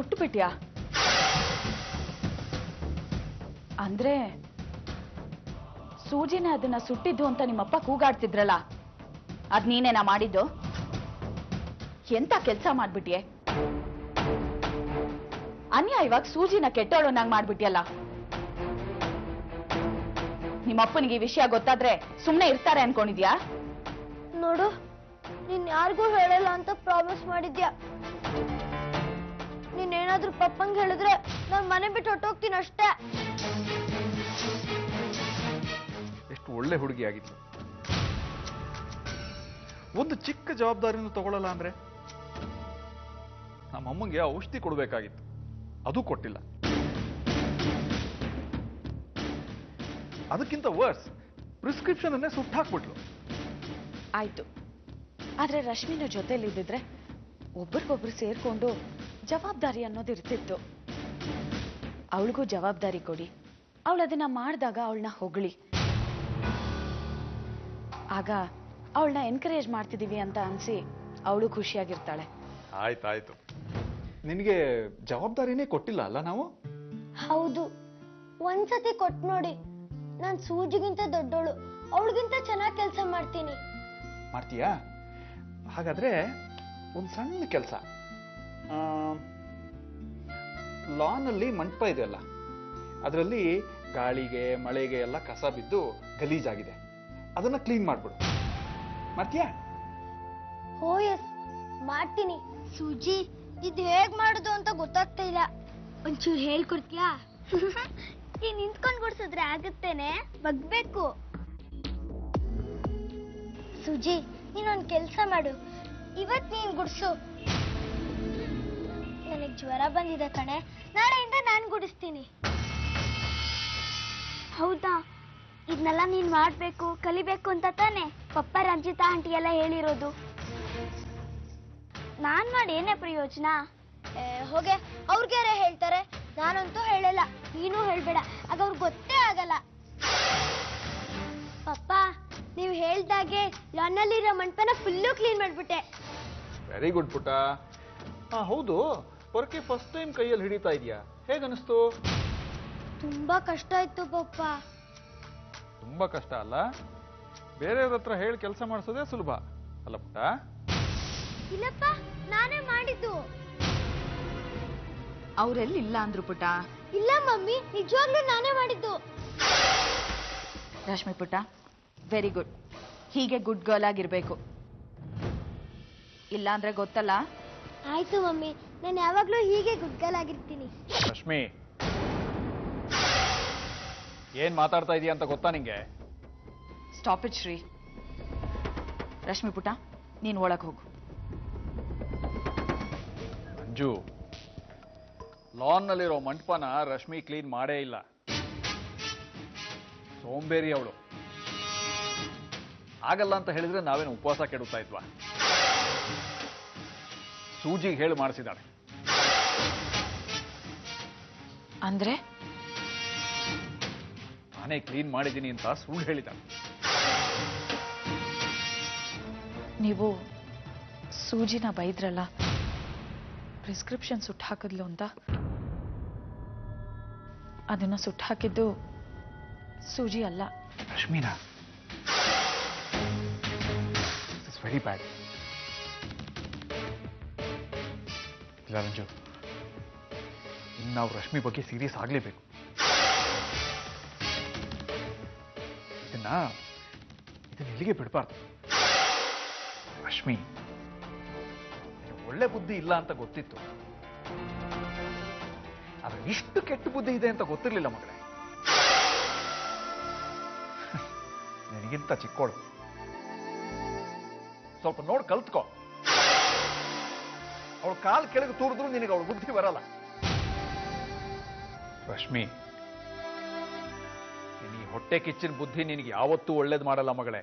ಸುಟ್ಟು ಬಿಟ್ಯಾ? ಅಂದ್ರೆ ಸೂಜಿನ ಅದನ್ನ ಸುಟ್ಟಿದ್ದು ಅಂತ ನಿಮ್ಮಪ್ಪ ಕೂಗಾಡ್ತಿದ್ರಲ್ಲ, ಅದ್ ನೀನೇನಾ ಮಾಡಿದ್ದು? ಎಂತ ಕೆಲ್ಸ ಮಾಡ್ಬಿಟ್ಯೆ? ಅನ್ಯಾಯವಾಗಿ ಸೂಜಿನ ಕೆಟ್ಟೋಳನ್ನಾಗಿ ಮಾಡ್ಬಿಟ್ಯಲ್ಲ. ನಿಮ್ಮಪ್ಪನಿಗೆ ಈ ವಿಷಯ ಗೊತ್ತಾದ್ರೆ ಸುಮ್ನೆ ಇರ್ತಾರೆ ಅನ್ಕೊಂಡಿದ್ಯಾ? ನೋಡು, ನೀನ್ ಯಾರಿಗೂ ಹೇಳಲ್ಲ ಅಂತ ಪ್ರಾಮಿಸ್ ಮಾಡಿದ್ಯಾ. ನೀನೇನಾದ್ರೂ ಪಪ್ಪಂಗೆ ಹೇಳಿದ್ರೆ ನಾನ್ ಮನೆ ಬಿಟ್ಟು ಹೊಟ್ಟೋಗ್ತೀನಿ ಅಷ್ಟೇ. ಎಷ್ಟು ಒಳ್ಳೆ ಹುಡುಗಿ ಆಗಿದ್ಲು. ಒಂದು ಚಿಕ್ಕ ಜವಾಬ್ದಾರಿನೂ ತಗೊಳ್ಳಲ್ಲ ಅಂದ್ರೆ? ನಮ್ಮಮ್ಮಂಗೆ ಔಷಧಿ ಕೊಡ್ಬೇಕಾಗಿತ್ತು, ಅದು ಕೊಟ್ಟಿಲ್ಲ. ಅದಕ್ಕಿಂತ ವರ್ಸ್, ಪ್ರಿಸ್ಕ್ರಿಪ್ಷನ್ ಅನ್ನೇ ಸುಟ್ಟಾಕ್ಬಿಟ್ಲು. ಆಯ್ತು, ಆದ್ರೆ ರಶ್ಮಿನ ಜೊತೆಲಿದ್ದಿದ್ರೆ ಒಬ್ರಿಗೊಬ್ರು ಸೇರ್ಕೊಂಡು ಜವಾಬ್ದಾರಿ ಅನ್ನೋದು ಇರ್ತಿತ್ತು. ಅವಳಿಗೂ ಜವಾಬ್ದಾರಿ ಕೊಡಿ, ಅವಳು ಅದನ್ನ ಮಾಡಿದಾಗ ಅವಳನ್ನ ಹೊಗಳಿ, ಆಗ ಅವಳನ್ನ ಎನ್ಕರೇಜ್ ಮಾಡ್ತಿದೀವಿ ಅಂತ ಅನ್ಸಿ ಅವಳು ಖುಷಿಯಾಗಿರ್ತಾಳೆ. ಆಯ್ತಾಯ್ತು, ನಿನಗೆ ಜವಾಬ್ದಾರಿನೇ ಕೊಟ್ಟಿಲ್ಲ ಅಲ್ಲ ನಾವು? ಹೌದು, ಒಂದ್ಸತಿ ಕೊಟ್ಟು ನೋಡಿ. ನಾನ್ ಸೂಜಿಗಿಂತ ದೊಡ್ಡೋಳು, ಅವಳಿಗಿಂತ ಚೆನ್ನಾಗಿ ಕೆಲಸ ಮಾಡ್ತೀನಿ. ಮಾಡ್ತೀಯಾ? ಹಾಗಾದ್ರೆ ಒಂದು ಸಣ್ಣ ಕೆಲಸ, ಲಾನಲ್ಲಿ ಮಂಟಪ ಇದೆಯಲ್ಲ, ಅದರಲ್ಲಿ ಗಾಳಿಗೆ ಮಳೆಗೆ ಎಲ್ಲ ಕಸ ಬಿದ್ದು ಗಲೀಜಾಗಿದೆ, ಅದನ್ನ ಕ್ಲೀನ್ ಮಾಡ್ಬಿಡು. ಮಾಡ್ತೀಯಾ? ಓ ಎಸ್, ಮಾಡ್ತೀನಿ. ಸೂಜಿ, ಇದು ಹೇಗ್ ಮಾಡುದು ಅಂತ ಗೊತ್ತಾಗ್ತಾ ಇಲ್ಲ, ಒಂಚೂರು ಹೇಳ್ಕೊಡ್ತೀಯಾ? ನೀನ್ ನಿಂತ್ಕೊಂಡ್ ಗುಡ್ಸಿದ್ರೆ ಆಗುತ್ತೇನೆ, ಬಗ್ಬೇಕು. ಸುಜಿ, ನೀನೊಂದ್ ಕೆಲ್ಸ ಮಾಡು, ಇವತ್ ನೀನ್ ಗುಡ್ಸು. ನನಗ್ ಜ್ವರ ಬಂದಿದೆ ಕಣೆ, ನಾಳೆಯಿಂದ ನಾನ್ ಗುಡಿಸ್ತೀನಿ. ಹೌದಾ? ಇದನ್ನೆಲ್ಲ ನೀನ್ ಮಾಡ್ಬೇಕು, ಕಲಿಬೇಕು ಅಂತ ತಾನೆ ಪಪ್ಪ ರಂಜಿತಾ ಆಂಟಿ ಎಲ್ಲ ಹೇಳಿರೋದು. ನಾನ್ ಮಾಡಿ ಏನೇ ಪ್ರಯೋಜನ? ಹೋಗೆ, ಅವ್ರಿಗ್ಯಾರೇ ಹೇಳ್ತಾರೆ, ನಾನಂತೂ ಹೇಳಲ್ಲ. ನೀನು ಹೇಳ್ಬೇಡ, ಆಗ ಅವ್ರಿಗೆ ಗೊತ್ತೇ ಆಗಲ್ಲ. ಪಪ್ಪ, ನೀವು ಹೇಳ್ದಾಗೆ ಲಾನಲ್ಲಿರೋ ಮಂಟಪನ ಫುಲ್ಲು ಕ್ಲೀನ್ ಮಾಡ್ಬಿಟ್ಟೆ. ವೆರಿ ಗುಡ್ ಪುಟ್ಟ. ಹೌದು, ಪೊರಕೆ ಫಸ್ಟ್ ಟೈಮ್ ಕೈಯಲ್ಲಿ ಹಿಡಿತಾ ಇದೆಯಾ, ಹೇಗನ್ನಿಸ್ತು? ತುಂಬಾ ಕಷ್ಟ ಇತ್ತು ಪಪ್ಪ. ತುಂಬಾ ಕಷ್ಟ ಅಲ್ಲ, ಬೇರೆಯವ್ರ ಹತ್ರ ಹೇಳಿ ಕೆಲಸ ಮಾಡಿಸೋದೇ ಸುಲಭ ಅಲ್ಲ ಪುಟ್ಟ? ಇಲ್ಲಪ್ಪ, ನಾನೇ ಮಾಡಿದ್ದು. ಅವರೆಲ್ಲಿಲ್ಲ ಅಂದ್ರು ಪುಟ್ಟ? ಇಲ್ಲ ಮಮ್ಮಿ, ನಿಜವಾಗ್ಲೂ ನಾನೇ ಮಾಡಿದ್ದು. ರಶ್ಮಿ ಪುಟ್ಟ, ವೆರಿ ಗುಡ್. ಹೀಗೆ ಗುಡ್ ಗರ್ಲ್ ಆಗಿರ್ಬೇಕು, ಇಲ್ಲ ಅಂದ್ರೆ ಗೊತ್ತಲ್ಲ. ಆಯ್ತು ಮಮ್ಮಿ, ನಾನು ಯಾವಾಗ್ಲೂ ಹೀಗೆ ಗುಡ್ಗಲ್ ಆಗಿರ್ತೀನಿ. ರಶ್ಮಿ, ಏನ್ ಮಾತಾಡ್ತಾ ಇದೀಯ ಅಂತ ಗೊತ್ತಾ ನಿಂಗೆ? Stop it Shri. ರಶ್ಮಿ ಪುಟ್ಟ, ನೀನ್ ಒಳಗ್ ಹೋಗು. ಮಂಜು, ಲಾನ್ನಲ್ಲಿರೋ ಮಂಟಪನ ರಶ್ಮಿ ಕ್ಲೀನ್ ಮಾಡೇ ಇಲ್ಲ. ಸೋಂಬೇರಿ ಅವಳು. ಆಗಲ್ಲ ಅಂತ ಹೇಳಿದ್ರೆ ನಾವೇನು ಉಪವಾಸ ಕೆಡುತ್ತಾ ಇದ್ವಾ? ಸೂಜಿಗೆ ಹೇಳಿ ಮಾಡಿಸಿದಾಳೆ. ಅಂದ್ರೆ ನಾನೇ ಕ್ಲೀನ್ ಮಾಡಿದ್ದೀನಿ ಅಂತ ಸುಳ್ಳು ಹೇಳಿದಾಳೆ. ನೀವು ಸೂಜಿನ ಬೈದ್ರಲ್ಲ, ಪ್ರಿಸ್ಕ್ರಿಪ್ಷನ್ ಸುಟ್ಟು ಹಾಕಿದ್ಲು ಅಂತ. ಅದನ್ನ ಸುಟ್ಟು ಹಾಕಿದ್ದು ಸೂಜಿ ಅಲ್ಲ, ರಶ್ಮಿನಾ. It's very bad. ಇಲ್ಲ ರಂಜು, ಇನ್ನು ನಾವು ರಶ್ಮಿ ಬಗ್ಗೆ ಸೀರಿಯಸ್ ಆಗಲೇಬೇಕು. ಇದನ್ನ ಇಲ್ಲಿಗೆ ಬಿಡಬಾರ್ದು. ರಶ್ಮಿ, ಒಳ್ಳೆ ಬುದ್ಧಿ ಇಲ್ಲ ಅಂತ ಗೊತ್ತಿತ್ತು, ಆದ್ರೆ ಇಷ್ಟು ಕೆಟ್ಟ ಬುದ್ಧಿ ಇದೆ ಅಂತ ಗೊತ್ತಿರಲಿಲ್ಲ ಮಗಳೇ. ನಿನಗಿಂತ ಚಿಕ್ಕೋಳು, ಸ್ವಲ್ಪ ನೋಡಿ ಕಲ್ತ್ಕೋ. ಅವಳು ಕಾಲ್ ಕೆಳಗೆ ತೂರಿದ್ರು ನಿನಗೆ ಅವಳು ಬುದ್ಧಿ ಬರಲ್ಲ. ರಶ್ಮಿ, ನೀನು ಈ ಹೊಟ್ಟೆ ಕಿಚ್ಚಿನ ಬುದ್ಧಿ ನಿನಗೆ ಯಾವತ್ತೂ ಒಳ್ಳೇದು ಮಾಡಲ್ಲ ಮಗಳೇ.